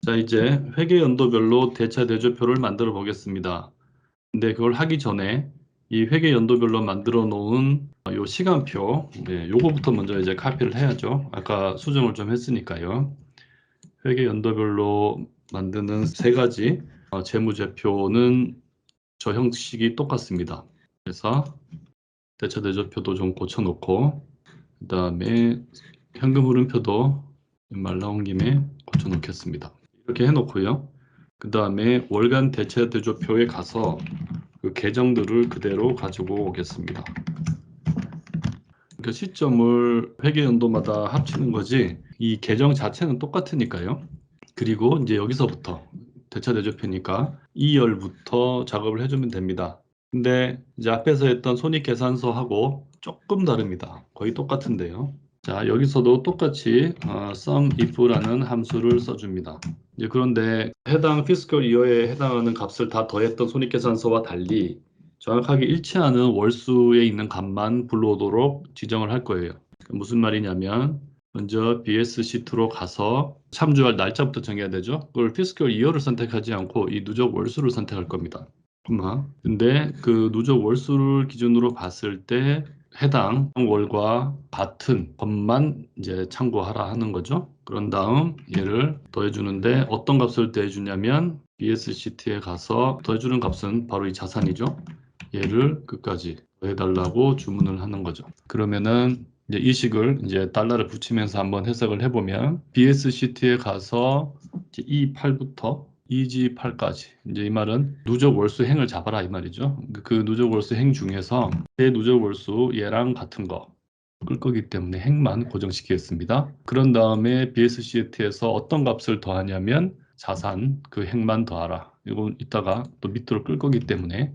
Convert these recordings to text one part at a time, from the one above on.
자, 이제 회계 연도별로 대차 대조표를 만들어 보겠습니다. 근데 그걸 하기 전에 이 회계 연도별로 만들어 놓은 요 시간표, 네, 요거부터 먼저 이제 카피를 해야죠. 아까 수정을 좀 했으니까요. 회계 연도별로 만드는 세 가지 재무제표는 저 형식이 똑같습니다. 그래서 대차 대조표도 좀 고쳐놓고, 그 다음에 현금 흐름표도 말 나온 김에 고쳐놓겠습니다. 이렇게 해놓고요. 그 다음에 월간 대체 대조표에 가서 그 계정들을 그대로 가지고 오겠습니다. 그 시점을 회계 연도마다 합치는 거지 이 계정 자체는 똑같으니까요. 그리고 이제 여기서부터 대차 대조표니까 2열부터 작업을 해주면 됩니다. 근데 이제 앞에서 했던 손익계산서하고 조금 다릅니다. 거의 똑같은데요. 자, 여기서도 똑같이 sum if라는 함수를 써줍니다. 이제 그런데 해당 피스컬 이어에 해당하는 값을 다 더했던 손익계산서와 달리 정확하게 일치하는 월수에 있는 값만 불러오도록 지정을 할 거예요. 무슨 말이냐면 먼저 BS 시트로 가서 참조할 날짜부터 정해야 되죠. 그걸 피스컬 이어를 선택하지 않고 이 누적 월수를 선택할 겁니다. 근데 그 누적 월수를 기준으로 봤을 때 해당 월과 같은 것만 이제 참고하라 하는 거죠. 그런 다음 얘를 더해주는데 어떤 값을 더해주냐면 BS 시트에 가서 더해주는 값은 바로 이 자산이죠. 얘를 끝까지 더해달라고 주문을 하는 거죠. 그러면은 이제 이 식을 이제 달러를 붙이면서 한번 해석을 해보면 BS 시트에 가서 이제 이 8부터 이지 8까지 이제 이 말은 누적 월수 행을 잡아라 이 말이죠. 그 누적 월수 행 중에서 제 누적 월수 얘랑 같은 거 끌 거기 때문에 행만 고정시키겠습니다. 그런 다음에 BS 시트에서 어떤 값을 더하냐면 자산 그 행만 더하라. 이거 이따가 또 밑으로 끌 거기 때문에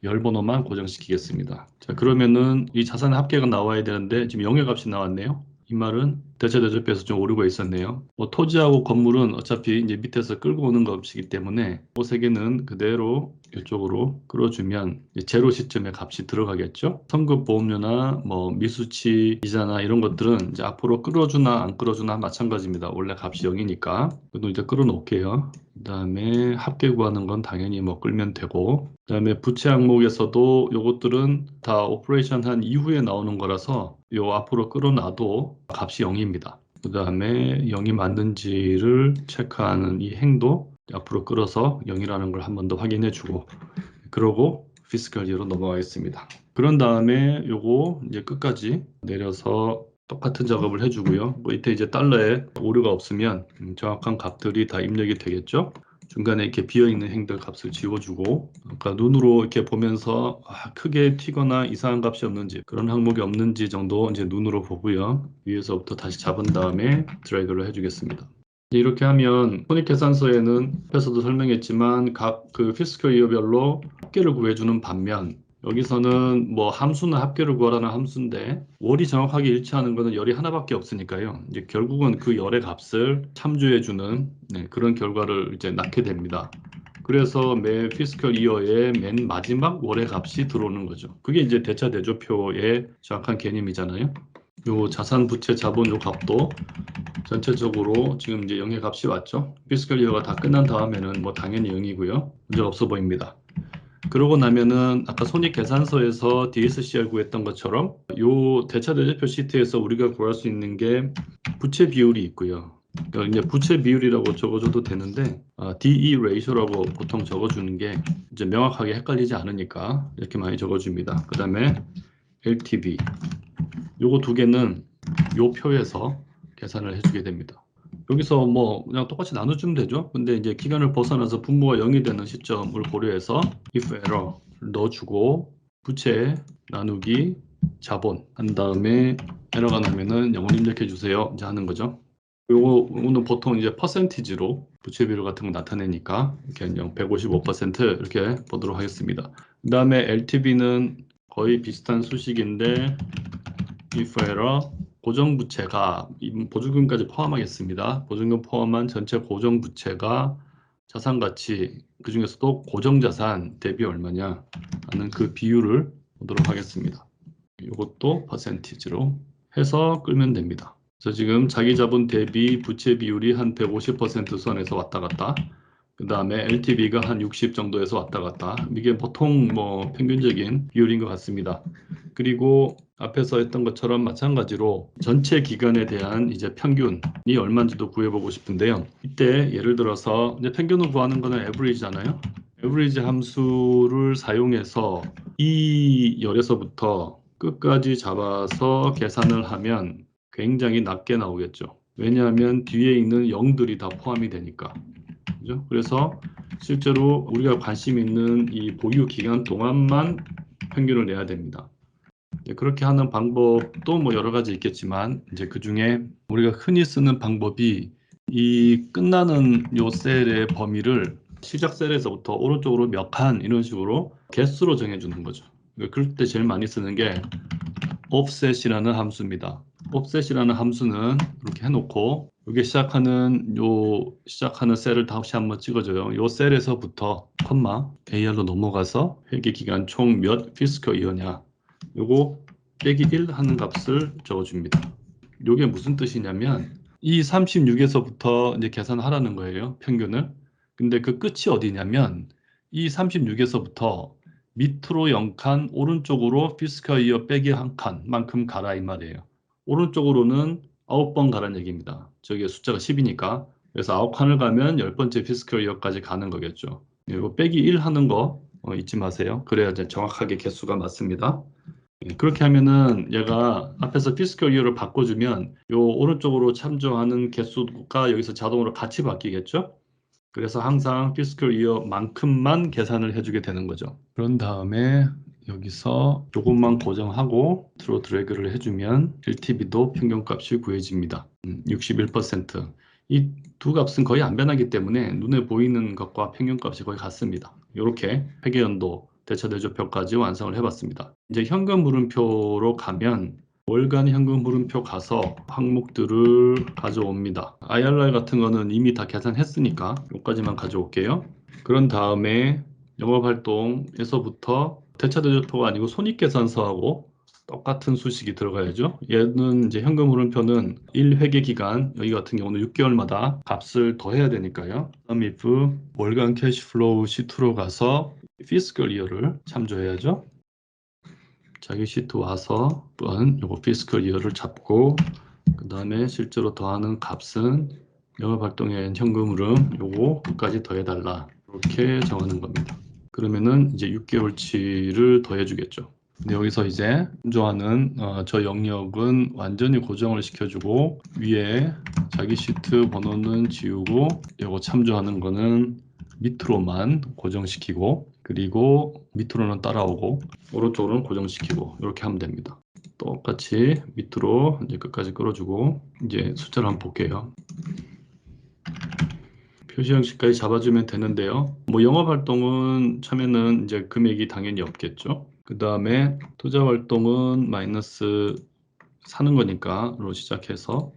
열 번호만 고정시키겠습니다. 자, 그러면은 이 자산의 합계가 나와야 되는데 지금 영의 값이 나왔네요. 이 말은 대체 대조표에서 좀 오류가 있었네요. 토지하고 건물은 어차피 이제 밑에서 끌고 오는 값이기 때문에 그 세 개는 그대로 이쪽으로 끌어주면 제로 시점에 값이 들어가겠죠. 선급 보험료나 뭐 미수치 이자나 이런 것들은 이제 앞으로 끌어주나 안 끌어주나 마찬가지입니다. 원래 값이 0이니까. 그래도 이제 끌어놓을게요. 그 다음에 합계 구하는 건 당연히 뭐 끌면 되고, 그 다음에 부채 항목에서도 요것들은 다 오퍼레이션 한 이후에 나오는 거라서 요 앞으로 끌어놔도 값이 0입니다. 그 다음에 0이 맞는지를 체크하는 이 행도 앞으로 끌어서 0이라는 걸 한 번 더 확인해 주고, 그러고 피스컬 이어로 넘어가겠습니다. 그런 다음에 요거 이제 끝까지 내려서 똑같은 작업을 해주고요. 뭐 이때 이제 달러에 오류가 없으면 정확한 값들이 다 입력이 되겠죠. 중간에 이렇게 비어있는 행들 값을 지워주고, 아까 눈으로 이렇게 보면서 크게 튀거나 이상한 값이 없는지, 그런 항목이 없는지 정도 이제 눈으로 보고요. 위에서부터 다시 잡은 다음에 드래그를 해주겠습니다. 이렇게 하면 손익계산서에는 앞에서도 설명했지만 각 그 피스컬 이어별로 합계를 구해주는 반면 여기서는 뭐 함수는 합계를 구하라는 함수인데 월이 정확하게 일치하는 것은 열이 하나밖에 없으니까요. 이제 결국은 그 열의 값을 참조해주는 그런 결과를 이제 낳게 됩니다. 그래서 매 피스컬 이어의 맨 마지막 월의 값이 들어오는 거죠. 그게 이제 대차 대조표의 정확한 개념이잖아요. 요 자산, 부채, 자본 요 값도 전체적으로 지금 이제 0의 값이 왔죠. 피스컬 이어가 다 끝난 다음에는 뭐 당연히 0이고요. 문제 없어 보입니다. 그러고 나면은 아까 손익계산서에서 DSCR 구했던 것처럼 요 대차대조표 시트에서 우리가 구할 수 있는 게 부채 비율이 있고요. 그러니까 이제 부채 비율이라고 적어줘도 되는데 DE ratio라고 보통 적어주는 게 이제 명확하게 헷갈리지 않으니까 이렇게 많이 적어줍니다. 그 다음에 LTV 요거 두 개는 요 표에서 계산을 해주게 됩니다. 여기서 뭐 그냥 똑같이 나눠주면 되죠. 근데 이제 기간을 벗어나서 분모가 0이 되는 시점을 고려해서 if error 넣어주고 부채 나누기 자본 한 다음에 에러가 나면은 0을 입력해 주세요. 이제 하는 거죠. 요거는 보통 이제 퍼센티지로 부채 비율 같은 거 나타내니까 이렇게 155% 이렇게 보도록 하겠습니다. 그 다음에 LTV는 거의 비슷한 수식인데 if error 고정부채가 보증금까지 포함하겠습니다. 보증금 포함한 전체 고정부채가 자산가치 그 중에서도 고정자산 대비 얼마냐 하는 그 비율을 보도록 하겠습니다. 이것도 퍼센티지로 해서 끌면 됩니다. 그래서 지금 자기 자본 대비 부채 비율이 한 150% 선에서 왔다 갔다. 그 다음에 LTV가 한 60 정도에서 왔다 갔다. 이게 보통 뭐 평균적인 비율인 것 같습니다. 그리고 앞에서 했던 것처럼 마찬가지로 전체 기간에 대한 이제 평균이 얼마인지도 구해보고 싶은데요. 이때 예를 들어서 이제 평균을 구하는 거는 에버리지잖아요. 에버리지 함수를 사용해서 이 열에서부터 끝까지 잡아서 계산을 하면 굉장히 낮게 나오겠죠. 왜냐하면 뒤에 있는 0들이 다 포함이 되니까. 그죠? 그래서 실제로 우리가 관심 있는 이 보유 기간 동안만 평균을 내야 됩니다. 그렇게 하는 방법도 뭐 여러 가지 있겠지만 이제 그 중에 우리가 흔히 쓰는 방법이 이 끝나는 요 셀의 범위를 시작 셀에서부터 오른쪽으로 몇 칸 이런 식으로 개수로 정해주는 거죠. 그럴 때 제일 많이 쓰는 게 offset이라는 함수입니다. offset이라는 함수는 이렇게 해놓고 여기 시작하는 셀을 다시 한번 찍어줘요. 요 셀에서부터 컴마 AR로 넘어가서 회계 기간 총 몇 피스컬 이어냐 요거 빼기 1 하는 값을 적어줍니다. 요게 무슨 뜻이냐면 이 36에서부터 이제 계산하라는 거예요. 평균을. 근데 그 끝이 어디냐면 이 36에서부터 밑으로 0칸, 오른쪽으로 피스컬 이어 빼기 1칸만큼 가라 이 말이에요. 오른쪽으로는 9번 가라는 얘기입니다. 저게 숫자가 10이니까. 그래서 9칸을 가면 10번째 피스컬 이어까지 가는 거겠죠. 이거 빼기 1 하는 거 잊지 마세요. 그래야 이제 정확하게 개수가 맞습니다. 그렇게 하면은 얘가 앞에서 피스컬 이어를 바꿔주면 요 오른쪽으로 참조하는 개수가 여기서 자동으로 같이 바뀌겠죠? 그래서 항상 피스컬 이어만큼만 계산을 해주게 되는 거죠. 그런 다음에 여기서 조금만 고정하고 밑으로 드래그를 해주면 LTV도 평균값이 구해집니다. 61%. 이 두 값은 거의 안 변하기 때문에 눈에 보이는 것과 평균값이 거의 같습니다. 이렇게 회계연도 대차대조표까지 완성을 해봤습니다. 이제 현금 물음표로 가면 월간 현금 물음표 가서 항목들을 가져옵니다. IRR 같은 거는 이미 다 계산했으니까 여기까지만 가져올게요. 그런 다음에 영업활동에서부터 대차대조표가 아니고 손익계산서하고 똑같은 수식이 들어가야죠. 얘는 이제 현금 흐름표는 1회계 기간, 여기 같은 경우는 6개월마다 값을 더해야 되니까요. if 월간 캐시플로우 시트로 가서 피스컬 이어를 참조해야죠. 자기 시트 와서 또한 요거 피스컬 이어를 잡고 그 다음에 실제로 더하는 값은 영업활동의 현금 흐름 요거 끝까지 더해달라 이렇게 정하는 겁니다. 그러면은 이제 6개월치를 더해주겠죠. 근데 여기서 이제 참조하는 저 영역은 완전히 고정을 시켜주고 위에 자기 시트 번호는 지우고 요거 참조하는 거는 밑으로만 고정시키고 그리고 밑으로는 따라오고 오른쪽으로는 고정시키고 이렇게 하면 됩니다. 똑같이 밑으로 이제 끝까지 끌어주고 이제 숫자를 한번 볼게요. 표시 형식까지 잡아주면 되는데요. 뭐 영업 활동은 처음에는 이제 금액이 당연히 없겠죠. 그 다음에 투자 활동은 마이너스 사는 거니까로 시작해서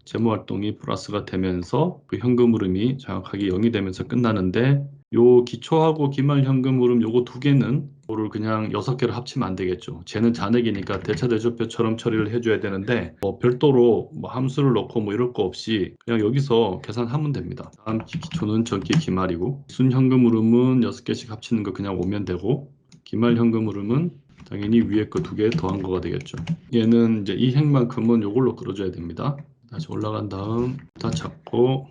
재무 활동이 플러스가 되면서 그 현금 흐름이 정확하게 0이 되면서 끝나는데 요 기초하고 기말 현금 흐름 요거 두 개는 그거를 그냥 6개를 합치면 안 되겠죠. 쟤는 잔액이니까 대차대조표처럼 처리를 해줘야 되는데 뭐 별도로 뭐 함수를 넣고 뭐 이럴 거 없이 그냥 여기서 계산하면 됩니다. 다음 기초는 전기 기말이고 순현금 흐름은 6개씩 합치는 거 그냥 오면 되고 기말 현금 흐름은 당연히 위에 거 두 개 더한 거가 되겠죠. 얘는 이제 이 행만큼은 요걸로 끌어줘야 됩니다. 다시 올라간 다음 다 잡고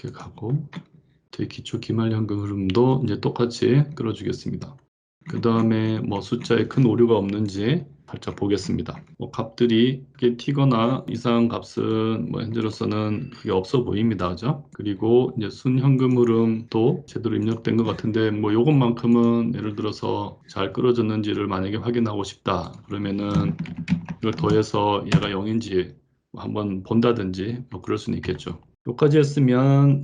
이렇게 가고 제 기초 기말 현금 흐름도 이제 똑같이 끌어주겠습니다. 그 다음에 뭐 숫자에 큰 오류가 없는지 살짝 보겠습니다. 뭐 값들이 크게 튀거나 이상한 값은 뭐 현재로서는 그게 없어 보입니다. 그죠? 그리고 이제 순현금 흐름도 제대로 입력된 것 같은데 뭐 요것만큼은 예를 들어서 잘 끌어졌는지를 만약에 확인하고 싶다. 그러면은 이걸 더해서 얘가 0인지 한번 본다든지 뭐 그럴 수는 있겠죠. 여기까지 했으면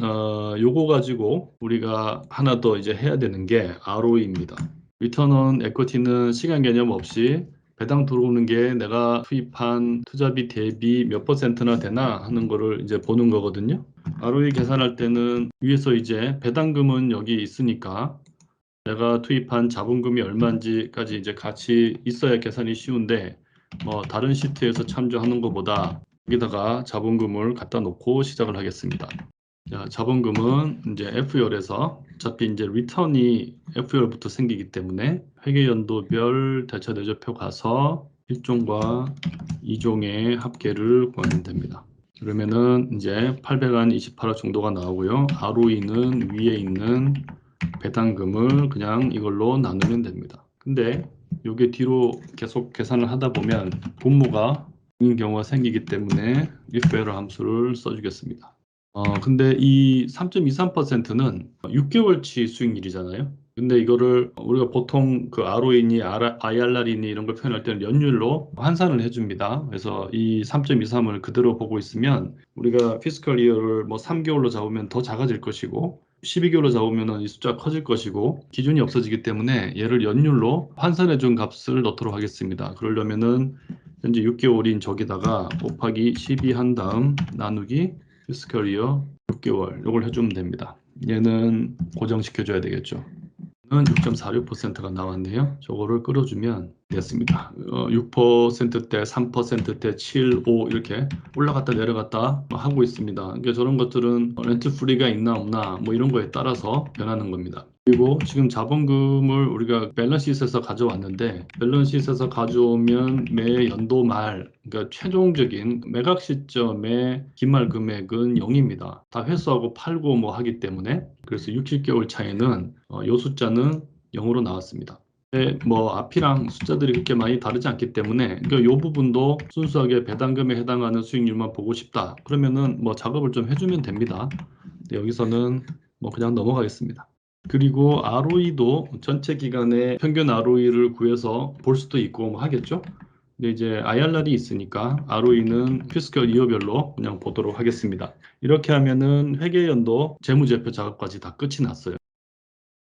요거 가지고 우리가 하나 더 이제 해야 되는 게 ROE입니다. 리턴 온 에쿼티는 시간 개념 없이 배당 들어오는 게 내가 투입한 투자비 대비 몇 퍼센트나 되나 하는 거를 이제 보는 거거든요. ROE 계산할 때는 위에서 이제 배당금은 여기 있으니까 내가 투입한 자본금이 얼마인지까지 이제 같이 있어야 계산이 쉬운데 뭐 다른 시트에서 참조하는 것보다 여기다가 자본금을 갖다 놓고 시작을 하겠습니다. 자, 자본금은 이제 F열에서 어차피 이제 리턴이 F열부터 생기기 때문에 회계연도별 대차대조표 가서 1종과 2종의 합계를 구하면 됩니다. 그러면은 이제 800한 28화 정도가 나오고요. ROE는 위에 있는 배당금을 그냥 이걸로 나누면 됩니다. 근데 이게 뒤로 계속 계산을 하다 보면 분모가 인 경우가 생기기 때문에 if error 함수를 써주겠습니다. 근데 이 3.23%는 6개월치 수익률이잖아요. 근데 이거를 우리가 보통 그 ROE니 IRR이니 이런 걸 표현할 때는 연율로 환산을 해줍니다. 그래서 이 3.23을 그대로 보고 있으면 우리가 피스컬 이어를 뭐 3개월로 잡으면 더 작아질 것이고 12개월로 잡으면 이 숫자가 커질 것이고 기준이 없어지기 때문에 얘를 연율로 환산해 준 값을 넣도록 하겠습니다. 그러려면은 현재 6개월인 저기다가 곱하기 12 한 다음 나누기 피스컬 이어 6개월 이걸 해주면 됩니다. 얘는 고정시켜줘야 되겠죠. 는 6.46%가 나왔네요. 저거를 끌어주면 됐습니다. 6%대, 3%대, 7, 5 이렇게 올라갔다 내려갔다 하고 있습니다. 그러니까 저런 것들은 렌트 프리가 있나 없나 뭐 이런 거에 따라서 변하는 겁니다. 그리고 지금 자본금을 우리가 밸런스시트에서 가져왔는데 밸런스시트에서 가져오면 매 연도 말 그러니까 최종적인 매각 시점의 기말 금액은 0입니다. 다 회수하고 팔고 뭐 하기 때문에 그래서 6, 7개월 차에는 이 숫자는 0으로 나왔습니다. 뭐 앞이랑 숫자들이 그렇게 많이 다르지 않기 때문에 이 부분도 순수하게 배당금에 해당하는 수익률만 보고 싶다. 그러면은 뭐 작업을 좀 해주면 됩니다. 여기서는 뭐 그냥 넘어가겠습니다. 그리고 ROE도 전체 기간의 평균 ROE를 구해서 볼 수도 있고 뭐 하겠죠. 근데 이제 IRR이 있으니까 ROE는 피스컬 이어별로 그냥 보도록 하겠습니다. 이렇게 하면은 회계연도 재무제표 작업까지 다 끝이 났어요.